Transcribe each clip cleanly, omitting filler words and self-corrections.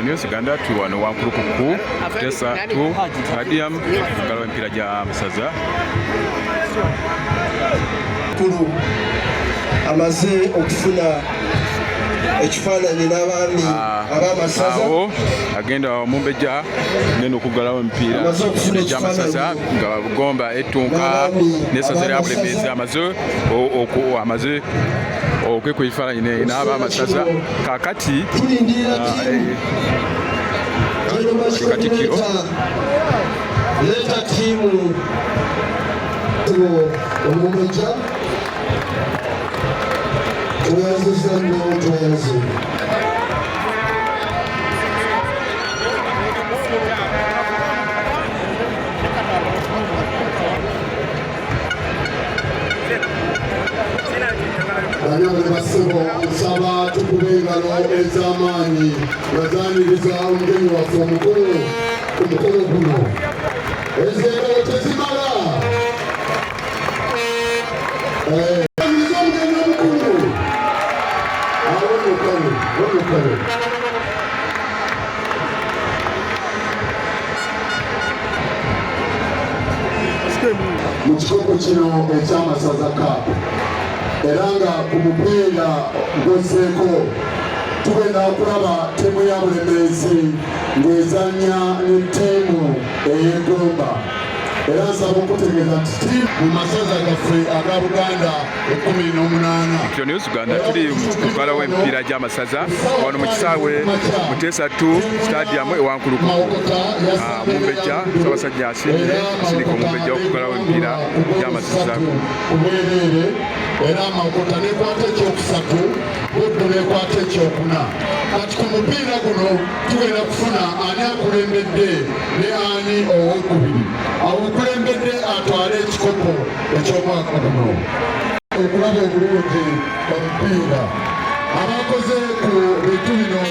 News Uganda tuli wano Wankuluku Muteesa tu stadium ngalo empira gya Masaza kulu amaze okufuna ekifaananyi n'abaami ab'Amasaza agenda Mumbejja ngenda okugalawo emipiira gya Masaza nga Gomba ettunka n'essaza lya Bulemeezi amaze okwekwa ekifaananyi n'ab'Amasaza kaakati Katikkiro leeta ttiimu Mumbejja tweyanziza nnyo tweyanzi banyagale bassebo nsaba tukube engalo ez'amaanyi bazaaniriza omugenyi waffe omukulu ku mukolo guno ez'engalo tezimala omugenyi omukulu awonekale mu kikopo kino eky'Amasaza Cup era nga ku mupiira gw'osseeko tugenda okulaba ttiimu ya Bulemeezi ng'ezannya ne ttiimu ey'e Gomba era nsaba okutegeeza nti ttiimu mu masaza gaffe aga Buganda 18. News Uganda tuli kugalawo emipiira gya Masaza wano mu kisaawe Muteesa stadium Wankuluku Mumbejja Ssaabasajja asindika Mumbejja okugalawo emipiira gya Masaza obwereere era Makota nekwata ekyokusatu Buddu nekwata ekyokuna kati ku mupiira guno tugenda kufuna ani akulembedde ne ani owokubiri okulembedde atwale ekikopo eky'omwaka guno okulaba obulungi omupiira abakoze ku bintu bino.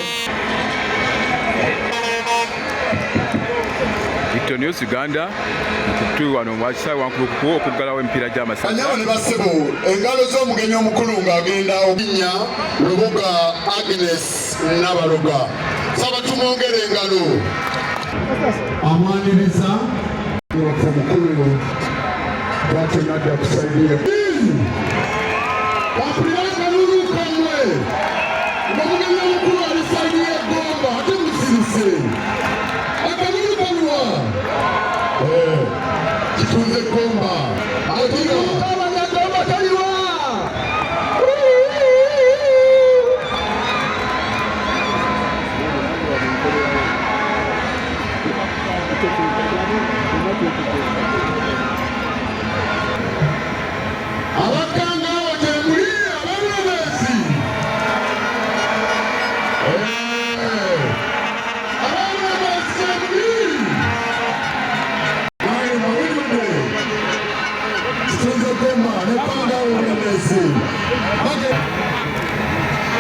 News Uganda tuli wano mu kisaawe Wankuluku okugalawo emipiira gya Masaza. Banyabo ne bassebo engalo z'omugenyi omukulu ng'agenda okinnya Lubuga Agnes Nabaloga saba tumwongere engalo amwaniriza waffe omukulu bwatenadda kusaidia Kapiranga lulukamwe ng'omugenyi omukulu alisaidia Gomba ate musirise akalulukanwa kitunze Gomba abanyagomba taliwa abakanga watemuli ababulemeezi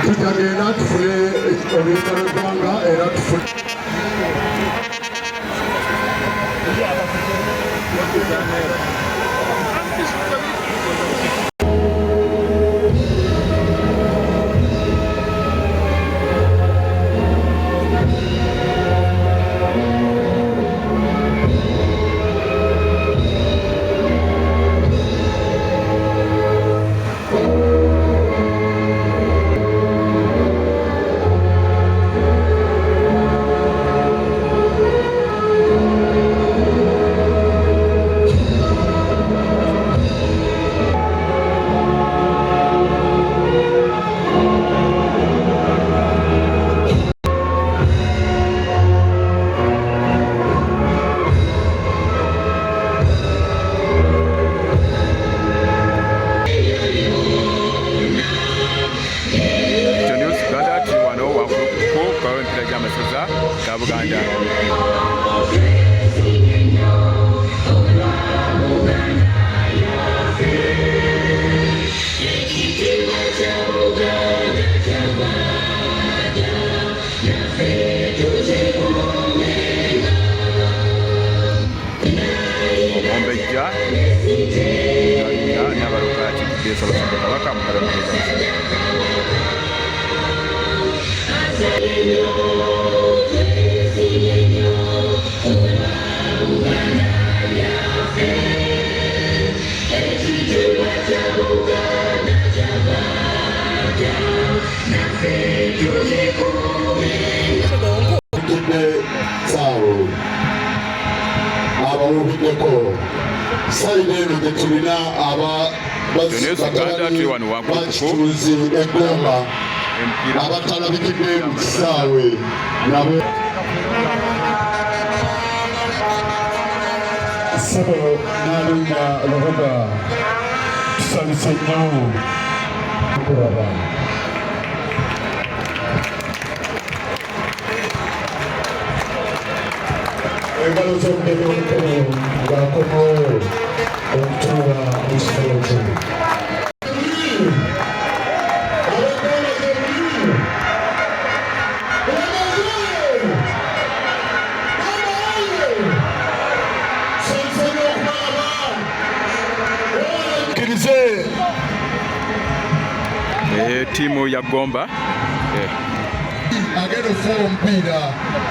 tutagenda tufune ebyeggwanga era tufune Buganda. Kabaka Sawo abawubiddeko sayidi eno gye tulina abakituuzi eggomba abatalabikidde mu kisaawe nabo Sebo n'alinnya Lubuga tusanyuse nnyo okulaba engalo z'omugenyi omukulu ng'akomawo okutuula mu kifo kye. Timu ya Gomba agenda okufuula omupiira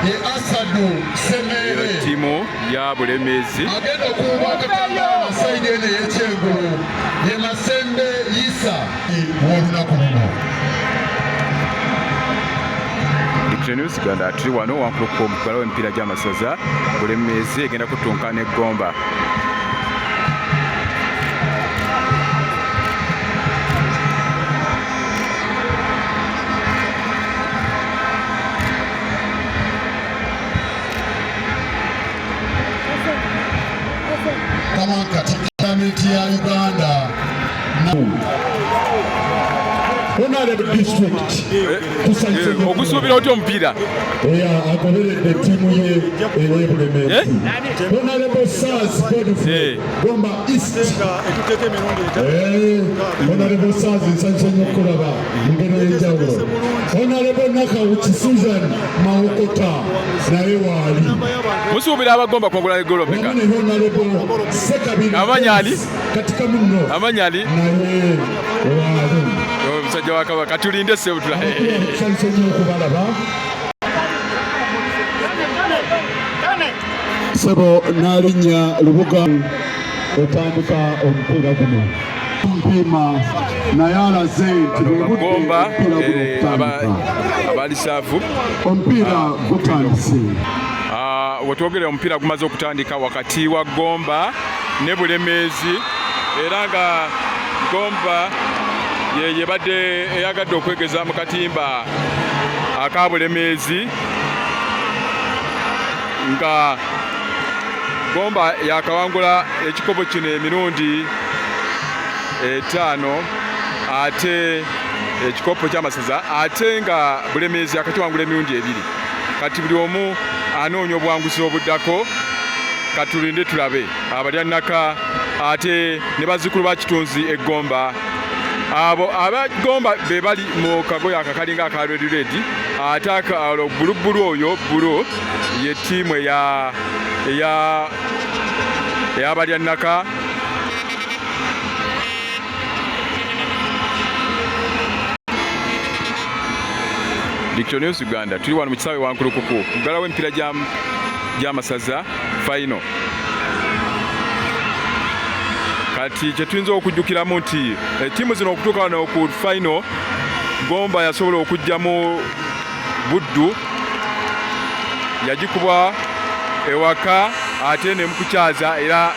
ye Asadu Semere, timu ya Bulemeezi agenda okuba akatanga sayidi eno ey'ekyengulu ye Masembe Yisa w'olunaku luno. News Uganda tuli wano Wankuluku omugala w'emipiira gy'amasaza Bulemeezi egenda kutunkana eGomba. Kati gavumenti ya Uganda ogusuubira otya omupiira agoberedde ttiimu ye ey'Obulemeezi Honorable Sars Godfrey Gomba East. Honorable Sars nsanyusa nnyo okulaba engero y'enjawulo. Honorable Nakawuki Susan Mawokota naye waali musuubira abagomba kwongula egolo meka Honorable Sekabiri amanyali katika muno amanyali naye waali omusajja wa Kabaka tulinde sebutula nsanyusa nnyo okubalaba. Sebo n'alinnya Lubuga otandika omupiira guno mpiima naye alaze nti Gomba abalisaavu omupiira gutandise. Wetwogere omupiira gumaze okutandika wakati wa Gomba ne Bulemeezi era nga Gomba yebadde eyagadde okwegeza mu katimba aka Bulemeezi nga Gomba yakawangula ekikopo kino emirundi 5 ate ekikopo ky'amasaza ate nga Bulemeezi akakiwangula emirundi 2 kati buli omu anoonya obuwanguzi obuddako katulinde tulabe abalyannaka ate ne bazzukulu ba kitunzi eGomba abo abagomba be bali mu kagoya akakalinga aka Red Red ate bulubulu oyo bulu ye tiimu eyabalyannaka News Uganda tuli wano mu kisaawe Wankuluku mugala w'emipiira gy'amasaza final. Kati kyetuyinza okujjukiramu nti ttiimu zino okutuuka wano ku final Gomba yasobola okujjamu Buddu yagikubwa ewaka ate ne mukukyaza era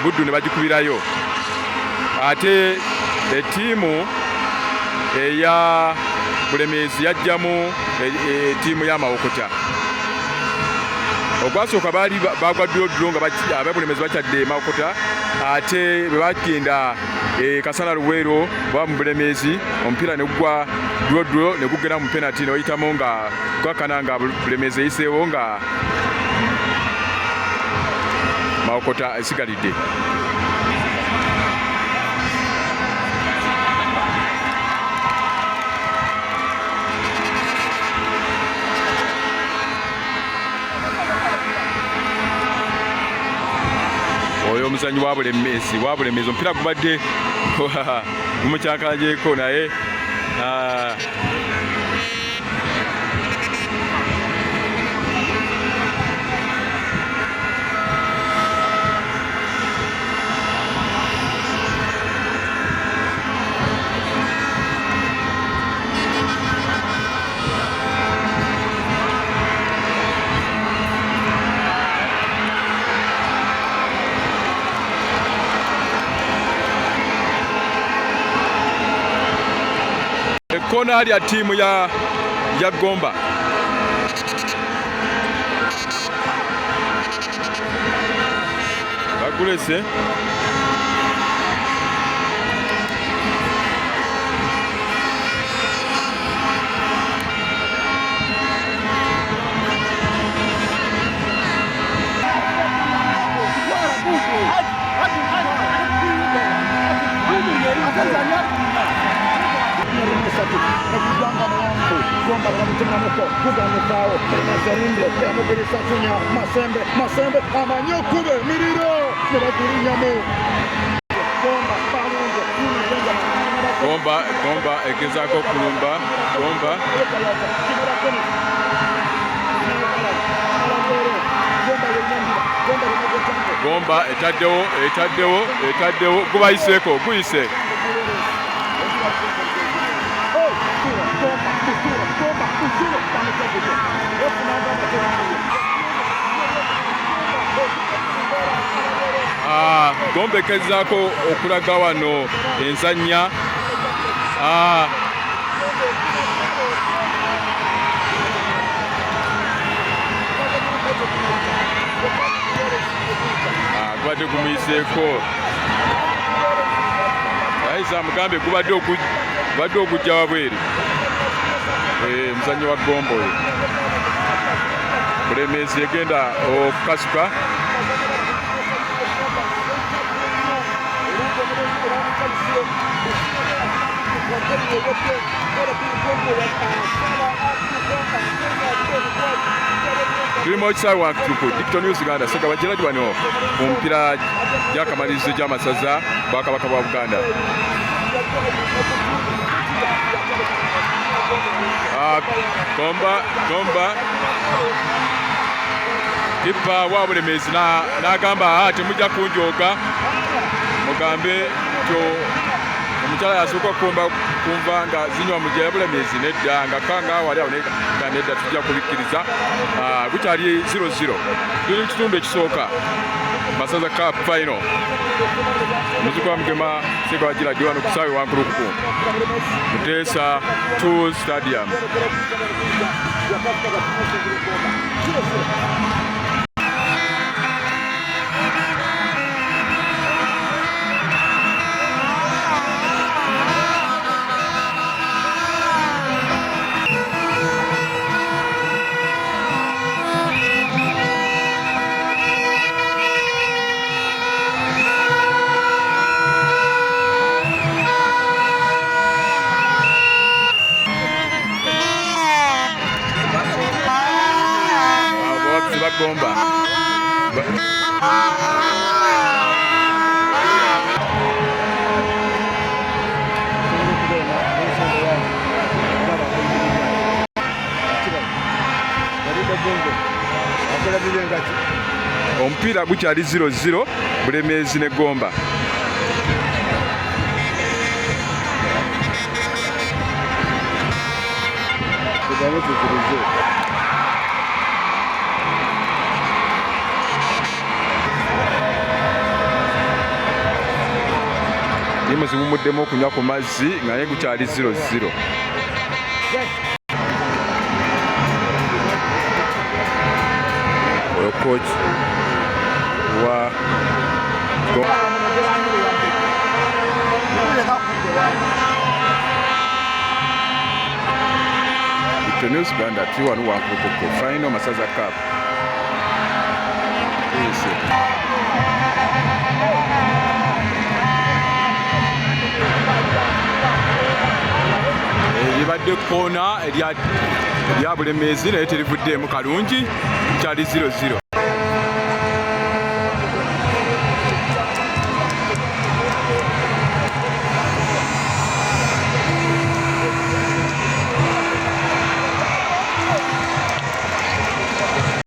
Buddu ne bagikubirayo ate ettiimu eya Bulemeezi yajjamu ettiimu y'Amawokota. Okwasooka baali bagwa ddulo nga Ababulemeezi bakyadde Mawokota ate bwe bagenda Kasana Luweero bwa mu Bulemeezi omupiira ne gugwa ddulo ne gugenda mu penalty ne oyitamu nga gwakana nga Bulemeezi eyiseewo nga Mawokota esigalidde. Oyo omuzanyi wa Bulemeezi omupiira gubadde gumukyakalagyeko naye kona ya timu ya Gomba. Bakulese Gomba mchangamko kugana kwao Mazarinde ya Muteesa kunya Masembe amanyokube miriro nabagirinyamo Gomba egezako kulumba Gomba etaddewo gubayiseko guyise Gomba ekezaako okulaga wano enzannya gubadde gumuyiseeko ayisa mugambe gubadde ogujja wabweru muzannyo wa Gomba oyo Bulemeezi egenda okukasuka tuli mu kisaawe Wankuluku Digital News Uganda Sega bajiraji wano mu mpira gy'akamalirizo gy'amasaza Bwakabaka bwa Buganda. Gomba kipa wa Bulemeezi n'agamba temujja kunjooga mugambe kyo omukyala yasooka kumva nga zinywa mu gya Bulemeezi nedda nga kanga wali awo nga nedda tujja kubikkiriza bukyali 0-0 tuli mu kitundu ekisooka Masaza Cup final muziku wa Mugema Sega bajiraji wano ku kisaawe Wankuluku Muteesa 2 Stadium. Gomba omupiira gukyali 0-0 Bulemeezi ne Gomba. Timu ziwumuddemu okunywa ku mazzi nga naye gukyali 0-0. Oyo coach wa Digital News Uganda tuli wano Wankuluku final Masaza Cup. Libadde koona erya Bulemeezi naye terivuddeemu kalungi kyali 0-0.